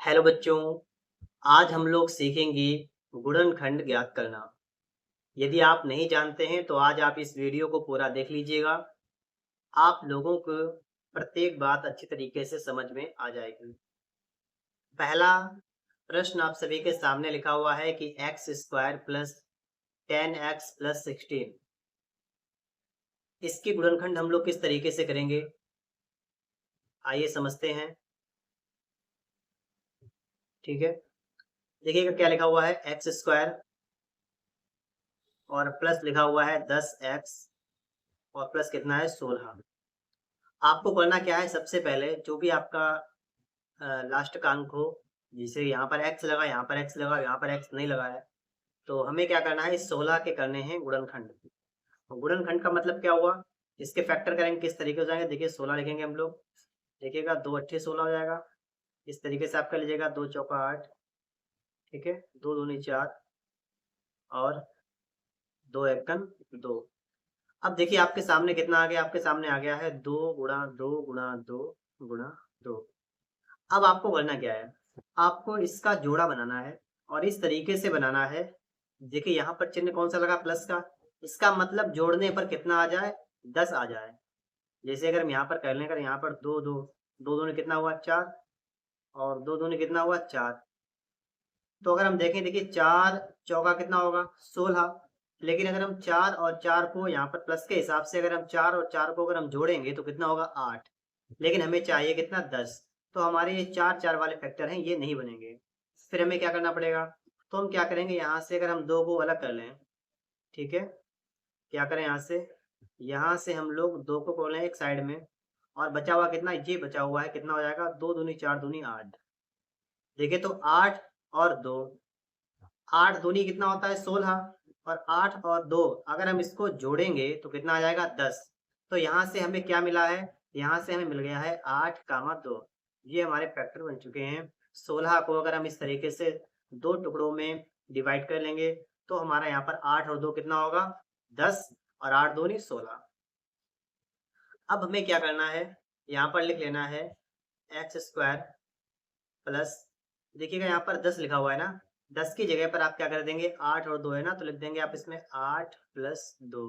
Hello बच्चों, आज हम लोग सीखेंगे गुणनखंड ज्ञात करना। यदि आप नहीं जानते हैं तो आज आप इस वीडियो को पूरा देख लीजिएगा। आप लोगों को प्रत्येक बात अच्छी तरीके से समझ में आ जाएगी। पहला प्रश्न आप सभी के सामने लिखा हुआ है कि x square plus 10x plus 16, इसकी गुणनखंड हम लोग किस तरीके से करेंगे, आइए समझते हैं। ठीक है, देखिएगा क्या लिखा हुआ है, एक्स स्क्वायर और प्लस लिखा हुआ है 10x और प्लस कितना है 16। आपको करना क्या है, सबसे पहले जो भी आपका लास्ट का अंक हो, जैसे यहाँ पर x लगा, यहाँ पर x लगा, यहाँ पर x नहीं लगा है, तो हमें क्या करना है, इस 16 के करने हैं गुणनखंड। तो गुणनखंड का मतलब क्या हुआ, इसके फैक्टर करेंगे किस तरीके हो जाएंगे, देखिए 16 लिखेंगे हम लोग। देखिएगा 2 अट्ठे 16 हो जाएगा, इस तरीके से आप कर लीजिएगा, 2 चौका 8, ठीक है, 2 दूनी 4 और 2 एकन 2। अब देखिए आपके सामने कितना आ गया, आपके सामने आ गया है 2 गुणा 2 गुणा 2 गुणा 2। अब आपको करना क्या है, आपको इसका जोड़ा बनाना है और इस तरीके से बनाना है। देखिए यहाँ पर चिन्ह कौन सा लगा, प्लस का, इसका मतलब जोड़ने पर कितना आ जाए, 10 आ जाए। जैसे अगर हम यहाँ पर कर लें, अगर यहाँ पर दो दो दो दूनी कितना हुआ 4 और दो दूनी कितना हुआ 4, तो अगर हम देखें, देखिए 4 चौका कितना होगा 16। लेकिन अगर हम 4 और 4 को यहाँ पर प्लस के हिसाब से, अगर हम 4 और 4 को अगर हम जोड़ेंगे तो कितना होगा 8। लेकिन हमें चाहिए कितना 10, तो हमारे ये 4 4 वाले फैक्टर हैं, ये नहीं बनेंगे। फिर हमें क्या करना पड़ेगा, तो हम क्या करेंगे, यहाँ से अगर हम 2 को अलग कर लें, ठीक है, क्या करें, यहाँ से हम लोग 2 को खोलें एक साइड में, और बचा हुआ कितना, ये बचा हुआ है, कितना हो जाएगा, 2 दूनी 4 दूनी 8। देखिए तो 8 और 2, 8 दूनी कितना होता है 16, और 8 और 2 अगर हम इसको जोड़ेंगे तो कितना आ जाएगा 10। तो यहाँ से हमें क्या मिला है, यहाँ से हमें मिल गया है 8 कामा 2। ये हमारे फैक्टर बन चुके हैं। 16 को अगर हम इस तरीके से दो टुकड़ों में डिवाइड कर लेंगे तो हमारा यहाँ पर 8 और 2 कितना होगा 10, और 8 दूनी 16। अब हमें क्या करना है, यहाँ पर लिख लेना है एक्स स्क्वायर प्लस, देखिएगा यहाँ पर 10 लिखा हुआ है ना, 10 की जगह पर आप क्या कर देंगे, 8 और 2 है ना, तो लिख देंगे आप इसमें 8 प्लस 2,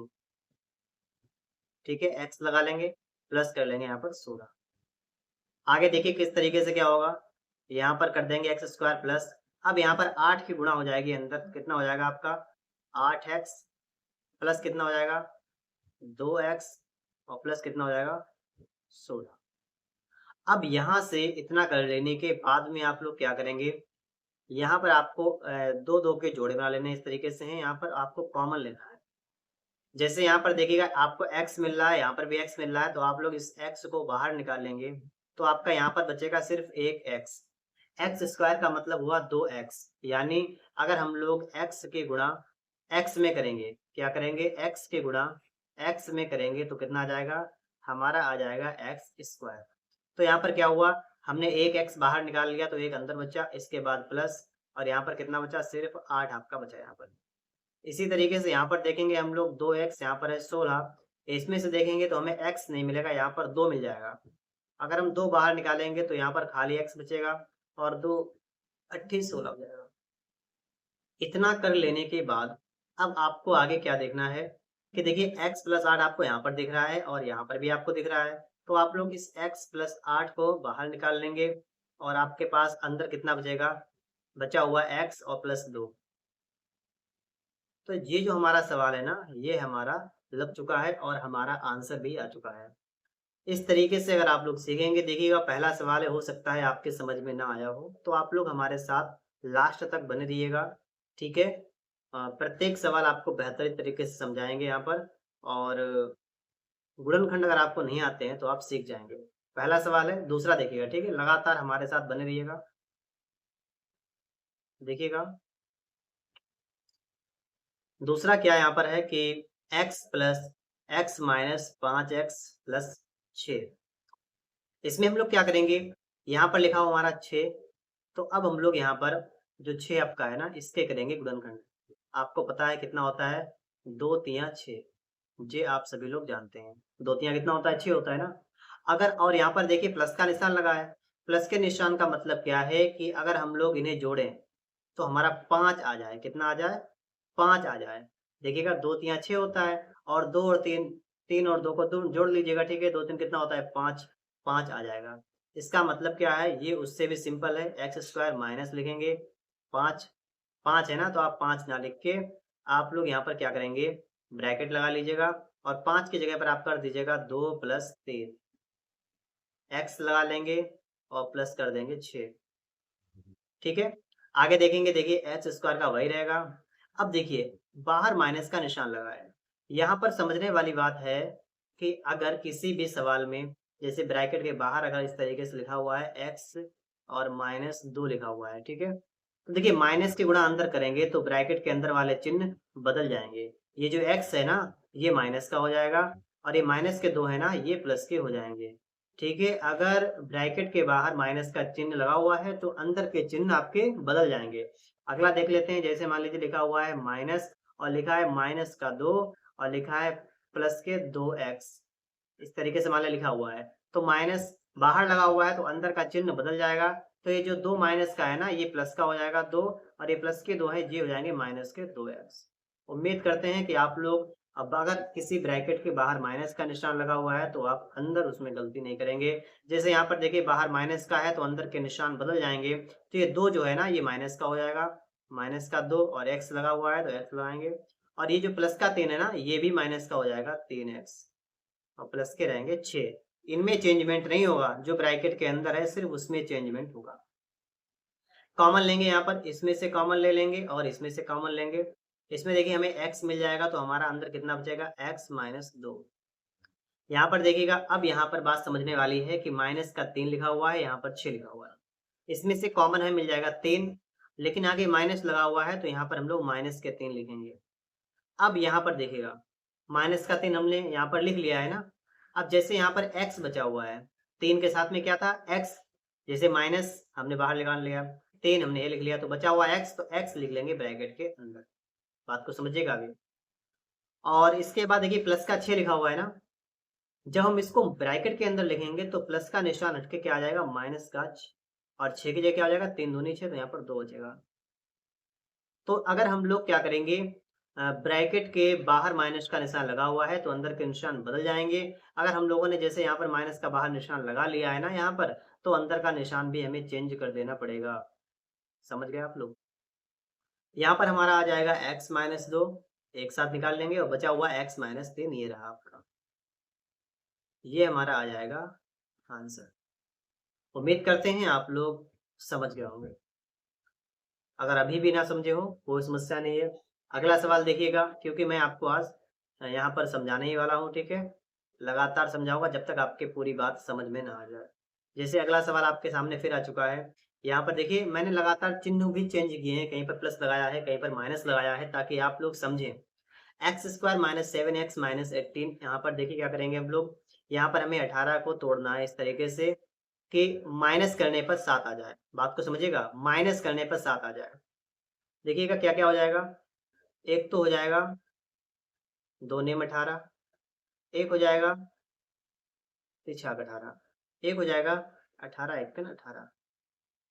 ठीक है, एक्स लगा लेंगे, प्लस कर लेंगे यहाँ पर 16। आगे देखिए किस तरीके से क्या होगा, यहाँ पर कर देंगे एक्स स्क्वायर प्लस, अब यहाँ पर 8 की गुणा हो जाएगी, अंदर कितना हो जाएगा आपका 8x प्लस कितना हो जाएगा 2x और प्लस कितना हो जाएगा 16। अब यहाँ से इतना कर लेने के बाद में आप लोग क्या करेंगे, यहाँ पर आपको दो दो के जोड़े बना लेने, इस तरीके से हैं, यहाँ पर आपको कॉमन लेना है। जैसे यहाँ पर देखिएगा आपको x मिल रहा है, यहाँ पर भी x मिल रहा है, तो आप लोग इस x को बाहर निकाल लेंगे, तो आपका यहाँ पर बचेगा सिर्फ एक x। एक्स स्क्वायर का मतलब हुआ 2x, यानी अगर हम लोग x के गुणा x में करेंगे, क्या करेंगे, x के गुणा x में करेंगे तो कितना आ जाएगा, हमारा आ जाएगा x स्क्वायर। तो यहाँ पर क्या हुआ, हमने एक x बाहर निकाल लिया तो एक अंदर बचा, इसके बाद प्लस, और यहाँ पर कितना बचा, सिर्फ 8 आपका बचा यहाँ पर। इसी तरीके से यहाँ पर देखेंगे हम लोग 2x, यहाँ पर है 16, इसमें से देखेंगे तो हमें x नहीं मिलेगा, यहाँ पर 2 मिल जाएगा। अगर हम 2 बाहर निकालेंगे तो यहाँ पर खाली x बचेगा, और 2 अट्ठी 16 हो जाएगा। इतना कर लेने के बाद अब आपको आगे क्या देखना है, कि देखिए x प्लस 8 आपको यहाँ पर दिख रहा है और यहाँ पर भी आपको दिख रहा है, तो आप लोग इस x प्लस 8 को बाहर निकाल लेंगे, और आपके पास अंदर कितना बचेगा, बचा हुआ x और प्लस 2। तो ये जो हमारा सवाल है ना, ये हमारा लग चुका है और हमारा आंसर भी आ चुका है। इस तरीके से अगर आप लोग सीखेंगे, देखिएगा पहला सवाल है, हो सकता है आपके समझ में ना आया हो, तो आप लोग हमारे साथ लास्ट तक बने रहिएगा, ठीक है। प्रत्येक सवाल आपको बेहतरीन तरीके से समझाएंगे यहाँ पर, और गुणनखंड अगर आपको नहीं आते हैं तो आप सीख जाएंगे। पहला सवाल है, दूसरा देखिएगा, ठीक है, लगातार हमारे साथ बने रहिएगा, देखिएगा। दूसरा क्या यहाँ पर है कि x plus x minus 5x plus 6, इसमें हम लोग क्या करेंगे, यहाँ पर लिखा हुआ हमारा 6, तो अब हम लोग यहाँ पर जो 6 आपका है ना, इसके करेंगे गुणनखंड। आपको पता है कितना होता है, 2 तिया 6, ये आप सभी लोग जानते हैं, 2 तिया कितना होता है 6 होता है ना। अगर और यहाँ पर देखिए प्लस का निशान लगा है, प्लस के निशान का मतलब क्या है कि अगर हम लोग इन्हें जोड़ें तो हमारा 5 आ जाए। कितना आ जाए? 5 आ जाए। देखिएगा 2 तिया 6 होता है और 2 और 3, 3 और 2 को दो जोड़ लीजिएगा, ठीक है? 2 3 कितना होता है? 5, 5 आ जाएगा। इसका मतलब क्या है? ये उससे भी सिंपल है, एक्स स्क्वायर माइनस लिखेंगे 5, 5 है ना, तो आप 5 ना लिख के आप लोग यहाँ पर क्या करेंगे? ब्रैकेट लगा लीजिएगा और 5 की जगह पर आप कर दीजिएगा 2 + 3, एक्स लगा लेंगे और प्लस कर देंगे 6। ठीक है? आगे देखेंगे, देखिए एच स्क्वायर का वही रहेगा। अब देखिए बाहर माइनस का निशान लगा है। यहाँ पर समझने वाली बात है कि अगर किसी भी सवाल में जैसे ब्रैकेट के बाहर अगर इस तरीके से लिखा हुआ है एक्स और -2 लिखा हुआ है, ठीक है? तो देखिए माइनस के गुणा अंदर करेंगे तो ब्रैकेट के अंदर वाले चिन्ह बदल जाएँगे। ये जो एक्स है ना, ये माइनस का हो जाएगा और ये माइनस के 2 है ना, ये प्लस के हो जाएँगे। ठीक है, अगर ब्रैकेट के बाहर माइनस का चिन्ह लगा हुआ है तो अंदर के चिन्ह आपके बदल जाएंगे। अगला देख लेते हैं, जैसे मान लीजिए लिखा हुआ है माइनस और लिखा है माइनस का 2 और लिखा है प्लस के 2x, इस तरीके से मान लिया लिखा हुआ है। तो माइनस बाहर लगा हुआ है तो अंदर का चिन्ह बदल जाएगा। तो ये जो 2 माइनस का है ना, ये प्लस का हो जाएगा 2 और ये प्लस के 2 है, ये हो जाएंगे माइनस के 2x। उम्मीद करते हैं कि आप लोग अब अगर किसी ब्रैकेट के बाहर माइनस का निशान लगा हुआ है तो आप अंदर उसमें गलती नहीं करेंगे। जैसे यहाँ पर देखिए बाहर माइनस का है तो अंदर के निशान बदल जाएँगे। तो ये 2 जो है ना, ये माइनस का हो जाएगा, माइनस का 2 और x लगा हुआ है तो x लगाएँगे और ये जो प्लस का 3 है ना, ये भी माइनस का हो जाएगा 3x और प्लस के रहेंगे 6। इनमें चेंजमेंट नहीं होगा, जो ब्रैकेट के अंदर है सिर्फ़ उसमें चेंजमेंट होगा। कॉमन लेंगे यहाँ पर, इसमें से कॉमन ले लेंगे और इसमें से कॉमन लेंगे। इसमें देखिए हमें x मिल जाएगा तो हमारा अंदर कितना बचेगा? x - 2। यहाँ पर देखिएगा, अब यहाँ पर बात समझने वाली है कि माइनस का 3 लिखा हुआ है, यहाँ पर 6 लिखा हुआ है। इसमें से कॉमन हमें मिल जाएगा 3, लेकिन आगे माइनस लगा हुआ है तो यहाँ पर हम लोग माइनस के 3 लिखेंगे। अब यहाँ पर देखिएगा, माइनस का 3 हमने यहाँ पर लिख लिया है ना। अब जैसे यहाँ पर x बचा हुआ है, 3 के साथ में क्या था? x, जैसे माइनस हमने बाहर निकाल लिया, 3 हमने ये लिख लिया तो बचा हुआ x, तो x लिख लेंगे ब्रैकेट के अंदर। बात को समझिएगा अभी। और इसके बाद देखिए प्लस का 6 लिखा हुआ है ना, जब हम इसको ब्रैकेट के अंदर लिखेंगे तो प्लस का निशान हट के क्या आ जाएगा? माइनस का 6 और 6 की जगह क्या हो जाएगा? 3 दूनी 6, तो यहाँ पर 2 बचेगा। तो अगर हम लोग क्या करेंगे, ब्रैकेट के बाहर माइनस का निशान लगा हुआ है तो अंदर के निशान बदल जाएँगे। अगर हम लोगों ने जैसे यहाँ पर माइनस का बाहर निशान लगा लिया है ना यहाँ पर, तो अंदर का निशान भी हमें चेंज कर देना पड़ेगा। समझ गए आप लोग? यहाँ पर हमारा आ जाएगा x - 2, एक साथ निकाल लेंगे और बचा हुआ x - 3, ये रहा आपका। ये हमारा आ जाएगा आंसर। उम्मीद करते हैं आप लोग समझ गए होंगे। अगर अभी भी ना समझे हो, कोई समस्या नहीं है। अगला सवाल देखिएगा, क्योंकि मैं आपको आज यहाँ पर समझाने ही वाला हूँ, ठीक है? लगातार समझाऊँगा जब तक आपकी पूरी बात समझ में ना आ जाए। जैसे अगला सवाल आपके सामने फिर आ चुका है। यहाँ पर देखिए मैंने लगातार चिन्ह भी चेंज किए हैं, कहीं पर प्लस लगाया है, कहीं पर माइनस लगाया है ताकि आप लोग समझें। x² - 7x - 18, यहाँ पर देखिए क्या करेंगे हम लोग, यहाँ पर हमें 18 को तोड़ना है इस तरीके से कि माइनस करने पर 7 आ जाए। बात को समझिएगा, माइनस करने पर 7 आ जाए। देखिएगा क्या-क्या हो जाएगा, एक तो हो जाएगा 2 नेम 18, एक हो जाएगा 3 छाक 18, एक हो जाएगा 18 एकन 18,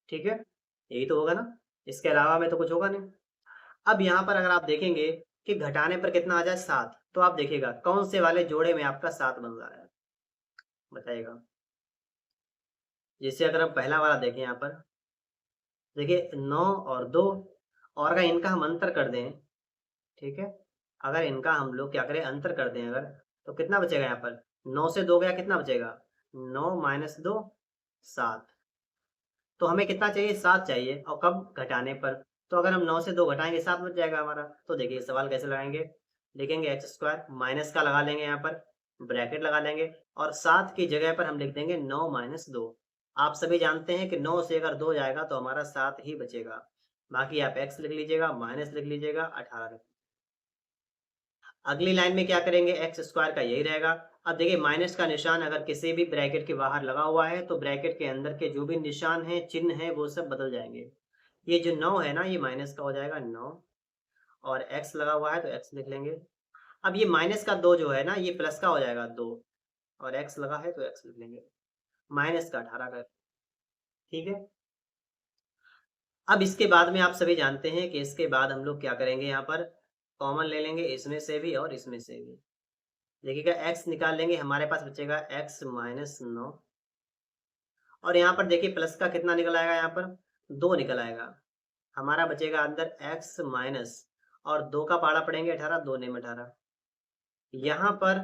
ठीक है? यही तो होगा ना? इसके अलावा में तो कुछ होगा नहीं। अब यहाँ पर अगर आप देखेंगे कि घटाने पर कितना आ जाए 7, तो आप देखिएगा कौन से वाले जोड़े में आपका 7 बन रहा है, बताइएगा? जैसे अगर हम पहला वाला देखें यहाँ पर, देखिए 9 और 2 और अगर इनका हम अंतर कर दें, ठीक है? अगर इनका हम लोग क्या करें, अंतर कर दें अगर, तो कितना बचेगा यहाँ पर? 9 से 2 गया, कितना बचेगा? 9 - 2 7। तो हमें कितना चाहिए? 7 चाहिए और कब? घटाने पर। तो अगर हम 9 से 2 घटाएँगे 7 बच जाएगा हमारा। तो देखिए सवाल कैसे लगाएँगे? लिखेंगे x² माइनस का लगा लेंगे यहाँ पर, ब्रैकेट लगा लेंगे और 7 की जगह पर हम लिख देंगे 9 - 2। आप सभी जानते हैं कि 9 से अगर 2 जाएगा तो हमारा 7 ही बचेगा। बाकी आप x लिख लीजिएगा, माइनस लिख लीजिएगा, 18 लिख। अगली लाइन में क्या करेंगे? x² का यही रहेगा। अब देखिए माइनस का निशान अगर किसी भी ब्रैकेट के बाहर लगा हुआ है तो ब्रैकेट के अंदर के जो भी निशान हैं, चिन्ह हैं, वो सब बदल जाएँगे। ये जो 9 है ना, ये माइनस का हो जाएगा 9 और x लगा हुआ है तो x लिख लेंगे। अब ये माइनस का 2 जो है ना, ये प्लस का हो जाएगा 2 और x लगा है तो x लिख लेंगे। माइनस का 18 का ठीक है। अब इसके बाद में आप सभी जानते हैं कि इसके बाद हम लोग क्या करेंगे, यहाँ पर कॉमन ले लेंगे इसमें से भी और इसमें से भी। देखिएगा x निकाल लेंगे, हमारे पास बचेगा x माइनस 9 और यहाँ पर देखिए प्लस का कितना निकल आएगा, यहाँ पर 2 निकल आएगा। हमारा बचेगा अंदर x माइनस और 2 का पाड़ा पड़ेंगे 18, 2 ने 18। यहाँ पर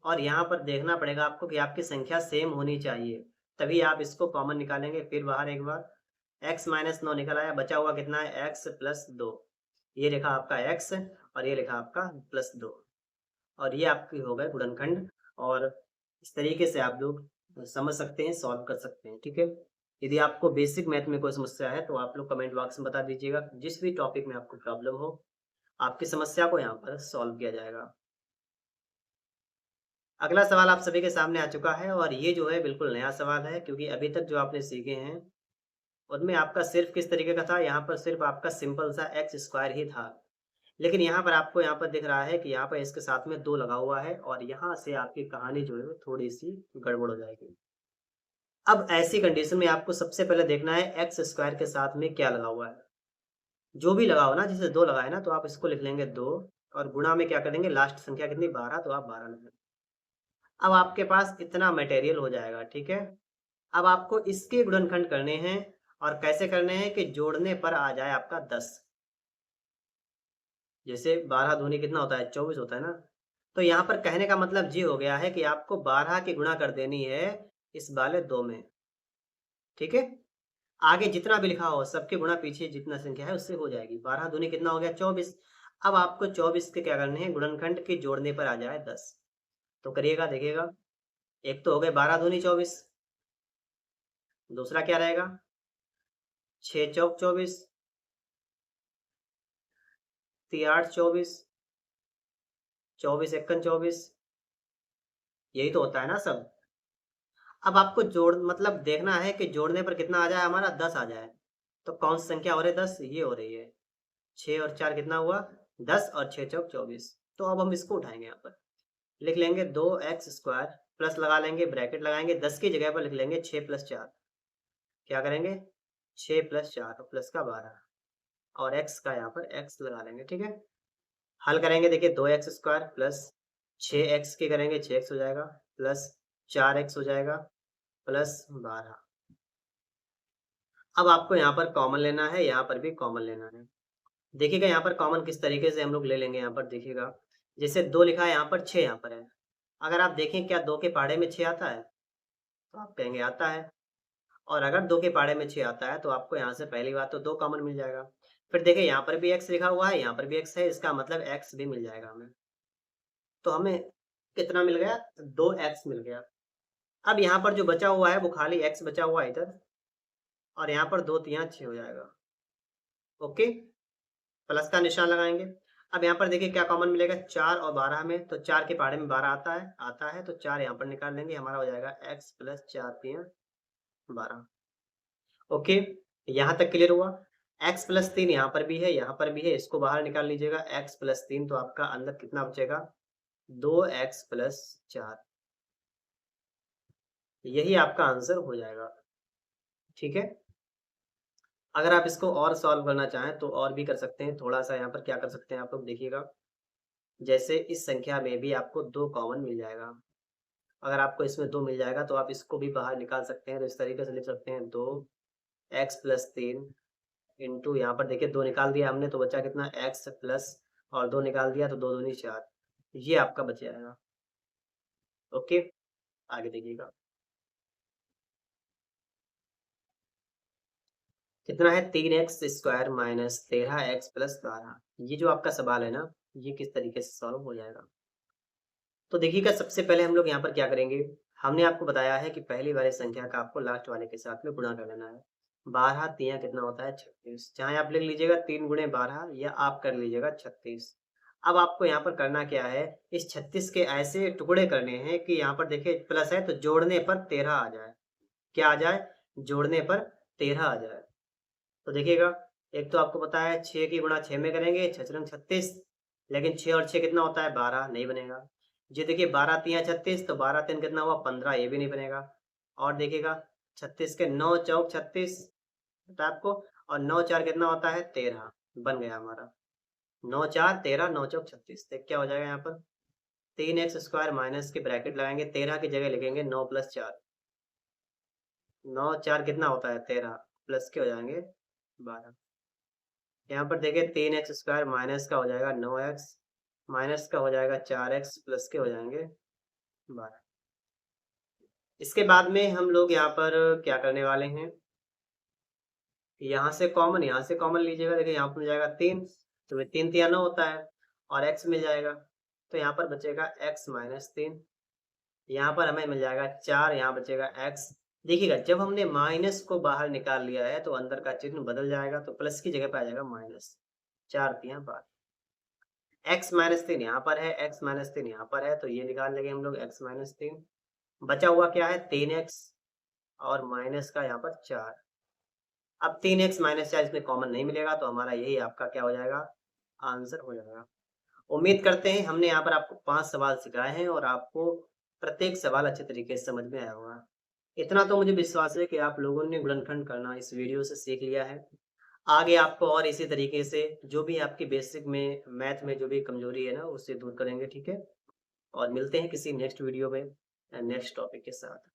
और यहाँ पर देखना पड़ेगा आपको कि आपकी संख्या सेम होनी चाहिए, तभी आप इसको कॉमन निकालेंगे। फिर बाहर एक बार x माइनस 9 निकल आया, बचा हुआ कितना है x प्लस 2। ये लिखा आपका x और ये लिखा आपका प्लस 2 और ये आपकी हो गए गुणनखंड। और इस तरीके से आप लोग समझ सकते हैं, सॉल्व कर सकते हैं। ठीक है। यदि आपको बेसिक मैथ में कोई समस्या है तो आप लोग कमेंट बॉक्स में बता दीजिएगा। जिस भी टॉपिक में आपको प्रॉब्लम हो, आपकी समस्या को यहाँ पर सॉल्व किया जाएगा। अगला सवाल आप सभी के सामने आ चुका है और ये जो है बिल्कुल नया सवाल है, क्योंकि अभी तक जो आपने सीखे हैं उनमें आपका सिर्फ किस तरीके का था, यहाँ पर सिर्फ आपका सिंपल सा एक्स स्क्वायर ही था। लेकिन यहाँ पर आपको यहाँ पर दिख रहा है कि यहाँ पर इसके साथ में 2 लगा हुआ है और यहाँ से आपकी कहानी जो है वो थोड़ी सी गड़बड़ हो जाएगी। अब ऐसी कंडीशन में आपको सबसे पहले देखना है एक्स स्क्वायर के साथ में क्या लगा हुआ है। जो भी लगा हो ना, जैसे 2 लगा है ना, तो आप इसको लिख लेंगे 2 और गुणा में क्या करेंगे, लास्ट संख्या कितनी 12, तो आप 12 लिखेंगे। अब आपके पास इतना मटेरियल हो जाएगा। ठीक है। अब आपको इसके गुणनखंड करने हैं और कैसे करने हैं कि जोड़ने पर आ जाए आपका 10। जैसे 12 दूनी कितना होता है, 24 होता है ना। तो यहाँ पर कहने का मतलब ये हो गया है कि आपको 12 की गुणा कर देनी है इस वाले 2 में। ठीक है। आगे जितना भी लिखा हो सबके गुणा पीछे जितना संख्या है उससे हो जाएगी। 12 दूनी कितना हो गया, 24। अब आपको 24 के क्या करने हैं, गुणनखंड के जोड़ने पर आ जाए 10। तो करिएगा, देखिएगा। एक तो हो गए 12 दूनी 24, दूसरा क्या रहेगा 6 चौक 24, 3 8 24, 24 एकन 24। यही तो होता है ना सब। अब आपको जोड़ मतलब देखना है कि जोड़ने पर कितना आ जाए, हमारा 10 आ जाए। तो कौन सी संख्या हो रही है, 10 ये हो रही है। 6 और 4 कितना हुआ 10 और 6 चौक 24। तो अब हम इसको उठाएंगे, यहाँ पर लिख लेंगे 2x स्क्वायर, प्लस लगा लेंगे, ब्रैकेट लगाएंगे, 10 की जगह पर लिख लेंगे 6 प्लस 4। क्या करेंगे 6 प्लस 4 और प्लस का 12 और x का यहाँ पर x लगा लेंगे। ठीक है। हल करेंगे, देखिए 2x स्क्वायर प्लस 6x के करेंगे 6x हो जाएगा, प्लस 4x हो जाएगा, प्लस 12। अब आपको यहाँ पर कॉमन लेना है, यहाँ पर भी कॉमन लेना है। देखिएगा यहाँ पर कॉमन किस तरीके से हम लोग ले लेंगे, यहाँ पर देखिएगा जैसे 2 लिखा है यहाँ पर, 6 यहाँ पर है। अगर आप देखें क्या 2 के पहाड़े में 6 आता है, तो आप कहेंगे आता है। और अगर 2 के पहाड़े में 6 आता है तो आपको यहाँ से पहली बात तो 2 कॉमन मिल जाएगा। फिर देखिए यहाँ पर भी x लिखा हुआ है, यहाँ पर भी x है, इसका मतलब x भी मिल जाएगा हमें। तो हमें कितना मिल गया, 2x मिल गया। अब यहाँ पर जो बचा हुआ है वो खाली x बचा हुआ है इधर, और यहाँ पर 2 तिया 6 हो जाएगा। ओके। प्लस का निशान लगाएंगे। अब यहाँ पर देखिए क्या कॉमन मिलेगा, 4 और 12 में, तो 4 के पहाड़े में 12 आता है तो 4 यहाँ पर निकाल लेंगे, हमारा हो जाएगा x प्लस 4 तिया 12। ओके। यहाँ तक क्लियर हुआ। x प्लस 3 यहाँ पर भी है, यहाँ पर भी है, इसको बाहर निकाल लीजिएगा। x प्लस 3 तो आपका अंदर कितना बचेगा 2x प्लस 4। यही आपका आंसर हो जाएगा। ठीक है। अगर आप इसको और सॉल्व करना चाहें तो और भी कर सकते हैं। थोड़ा सा यहाँ पर क्या कर सकते हैं आप लोग देखिएगा, जैसे इस संख्या में भी आपको 2 कॉमन मिल जाएगा। अगर आपको इसमें 2 मिल जाएगा तो आप इसको भी बाहर निकाल सकते हैं। तो इस तरीके से लिख सकते हैं 2x प्लस 3 इंटू, यहाँ पर देखिए 2 निकाल दिया हमने तो बचा कितना x प्लस, और 2 निकाल दिया तो 2 दूनी 4। ये आपका बच जाएगा। ओके। आगे देखिएगा कितना है, 3x square minus 13x plus 12। ये जो आपका सवाल है ना, ये किस तरीके से सॉल्व हो जाएगा। तो देखिएगा सबसे पहले हम लोग यहाँ पर क्या करेंगे, हमने आपको बताया है कि पहली वाली संख्या का आपको लास्ट वाले के साथ में गुणा कर लेना है। 12 तिया कितना होता है 36, चाहे आप लिख लीजिएगा 3 गुणे 12 या आप कर लीजिएगा 36। अब आपको यहाँ पर करना क्या है, इस 36 के ऐसे टुकड़े करने हैं कि यहाँ पर देखिए प्लस है तो जोड़ने पर 13 आ जाए। क्या आ जाए, जोड़ने पर 13 आ जाए। तो देखिएगा एक तो आपको पता है 6 की गुणा 6 में करेंगे 6 रंग 36, लेकिन 6 और 6 कितना होता है 12, नहीं बनेगा। ये देखिए 12 तिया 36, तो 12 3 कितना हुआ 15, ये भी नहीं बनेगा। और देखिएगा 36 के 9 चौक 36 पता है आपको, और 9 4 कितना होता है 13, बन गया हमारा 9 4 13 9 चौक 36। तो क्या हो जाएगा यहाँ पर 3x स्क्वायर माइनस के ब्रैकेट लगाएंगे, 13 की जगह लिखेंगे 9 + 4, 9 4 कितना होता है 13, प्लस के हो जाएंगे 12। यहाँ पर देखिए 3x स्क्वायर माइनस का हो जाएगा 9x, माइनस का हो जाएगा 4x, प्लस के हो जाएंगे 12। इसके बाद में हम लोग यहाँ पर क्या करने वाले हैं, यहाँ से कॉमन लीजिएगा। देखिए यहाँ पर मिल जाएगा 3, तो 3 3 9 होता है, और x मिल जाएगा, तो यहाँ पर बचेगा x - 3। यहाँ पर हमें मिल जाएगा 4, यहाँ बचेगा x। देखिएगा जब हमने माइनस को बाहर निकाल लिया है तो अंदर का चिन्ह बदल जाएगा, तो प्लस की जगह पे आ जाएगा माइनस, 4 3 12। x - 3 यहाँ पर है, x - 3 यहाँ पर है, तो ये निकाल लेंगे हम लोग x - 3। बचा हुआ क्या है 3x, और माइनस का यहाँ पर 4। अब 3x - 4 इसमें कॉमन नहीं मिलेगा, तो हमारा यही आपका क्या हो जाएगा, आंसर हो जाएगा। उम्मीद करते हैं हमने यहाँ पर आपको 5 सवाल सिखाए हैं और आपको प्रत्येक सवाल अच्छे तरीके से समझ में आया होगा। इतना तो मुझे विश्वास है कि आप लोगों ने गुणनखंड करना इस वीडियो से सीख लिया है। आगे आपको और इसी तरीके से जो भी आपकी बेसिक में मैथ में जो भी कमजोरी है ना, उससे दूर करेंगे, ठीक है? और मिलते हैं किसी नेक्स्ट वीडियो में नेक्स्ट टॉपिक के साथ।